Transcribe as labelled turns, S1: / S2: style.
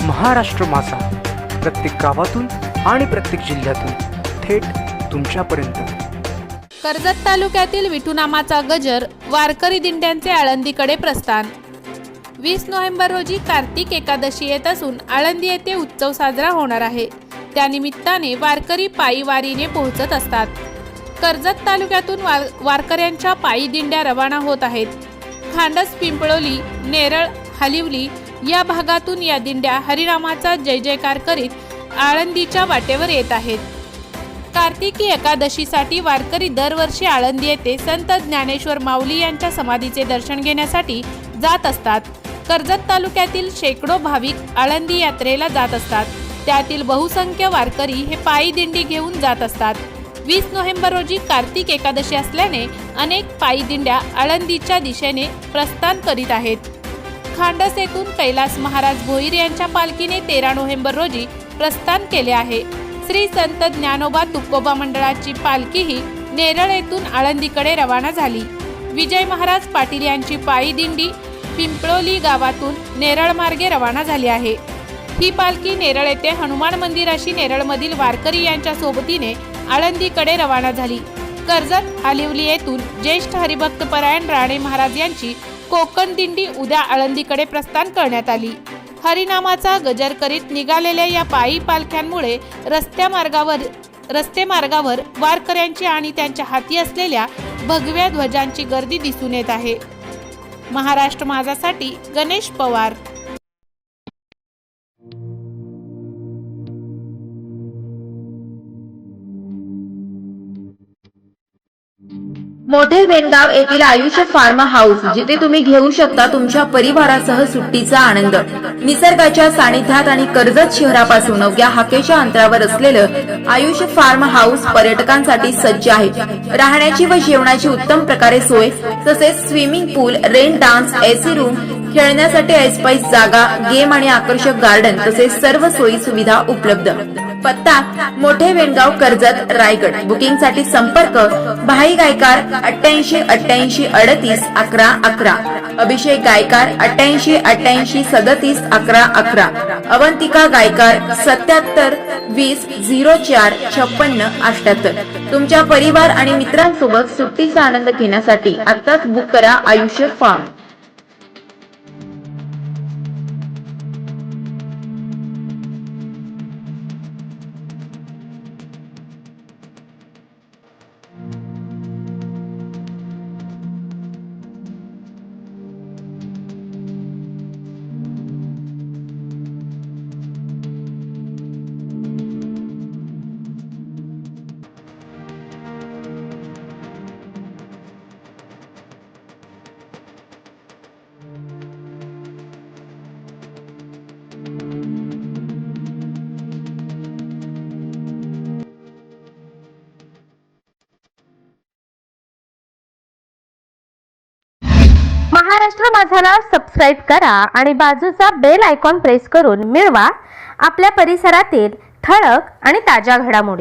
S1: महाराष्ट्र माझा, प्रत्येक गावातून आणि प्रत्येक जिल्ह्यातून थेट तुमच्यापर्यंत।
S2: कर्जत तालुक्यातील विठूनामाचा गजर, वारकरी दिंड्यांचे आळंदीकडे प्रस्थान। 20 नोव्हेंबर रोजी कार्तिक एकादशी येत असून आळंदी येथे उत्सव साजरा होणार आहे। त्यानिमित्ताने वारकरी पायी वारीने पोहोचत असतात। कर्जत तालुक्यातून वारकऱ्यांच्या पायी दिंड्या रवाना होत आहेत। खांडस, पिंपळोली, नेरळ, हलिवली या भागातून या दिंड्या हरिनामाचा जय जयकार करीत आळंदीच्या वाटेवर येत आहेत। कार्तिकी एकादशीसाठी वारकरी दरवर्षी आळंदी येथे संत ज्ञानेश्वर माऊली यांच्या समाधीचे दर्शन घेण्यासाठी जात असतात। कर्जत तालुक्यातील शेकडो भाविक आळंदी यात्रेला जात असतात। त्यातील बहुसंख्य वारकरी हे पायी दिंडी घेऊन जात असतात। 20 नोव्हेंबर रोजी कार्तिक एकादशी असल्याने अनेक पायी दिंड्या आळंदीच्या दिशेने प्रस्थान करीत आहेत। खांडस येथून कैलास महाराज भोईर यांच्या पालखीने 13 नोव्हेंबर रोजी प्रस्थान केले आहे। श्री संत ज्ञानोबा तुकोबा मंडळाची पालखीही नेरळ येथून आळंदीकडे रवाना झाली। विजय महाराज पाटील यांची पायी दिंडी पिंपळोली गावातून नेरळ मार्गे रवाना झाली आहे। ही पालखी नेरळ येथे हनुमान मंदिराशी नेरळमधील वारकरी यांच्या सोबतीने आळंदीकडे रवाना झाली। कर्जत, हालिवली येथून ज्येष्ठ हरिभक्तपरायण राणे महाराज यांची कोकण दिंडी उद्या आळंदीकडे प्रस्थान करण्यात आली। हरिनामाचा गजर करीत निघालेल्या या पायी पालख्यांमुळे रस्ते मार्गावर वारकऱ्यांची आणि त्यांच्या हाती असलेल्या भगव्या ध्वजांची गर्दी दिसून येत आहे। महाराष्ट्र माझासाठी गणेश पवार।
S3: मोठे वेणगाव येथील आयुष्य फार्म हाऊस, जिथे तुम्ही घेऊ शकता तुमच्या परिवारासह सुट्टीचा आनंद। निसर्गाच्या सानिध्यात आणि कर्जत शहरापासून अवघ्या हाकेच्या अंतरावर असलेलं आयुष्य फार्म हाऊस पर्यटकांसाठी सज्ज आहे। राहण्याची व जेवणाची उत्तम प्रकारे सोय, तसेच स्विमिंग पूल, रेन डान्स, एसी रूम, खेळण्यासाठी ऐसपैस जागा, गेम आणि आकर्षक गार्डन तसेच सर्व सोयी सुविधा उपलब्ध। पत्ता: मोठे वेणगाव, कर्जत, रायगड। बुकिंग साठी संपर्क: भाई गायकार 88 88 38 11 11, अभिषेक गायकार 88 88 37 11 11, अवंतिका गायकार 77 20 04 56 78। तुमच्या परिवार आणि मित्रांसोबत सुट्टीचा आनंद घेण्यासाठी आताच बुक करा आयुष्य फार्म।
S4: महाराष्ट्र माझाला सबस्क्राइब करा आणि बाजूचा बेल आयकॉन प्रेस करून मिळवा आपल्या परिसरातील ठळक आणि ताज्या घडामोडी।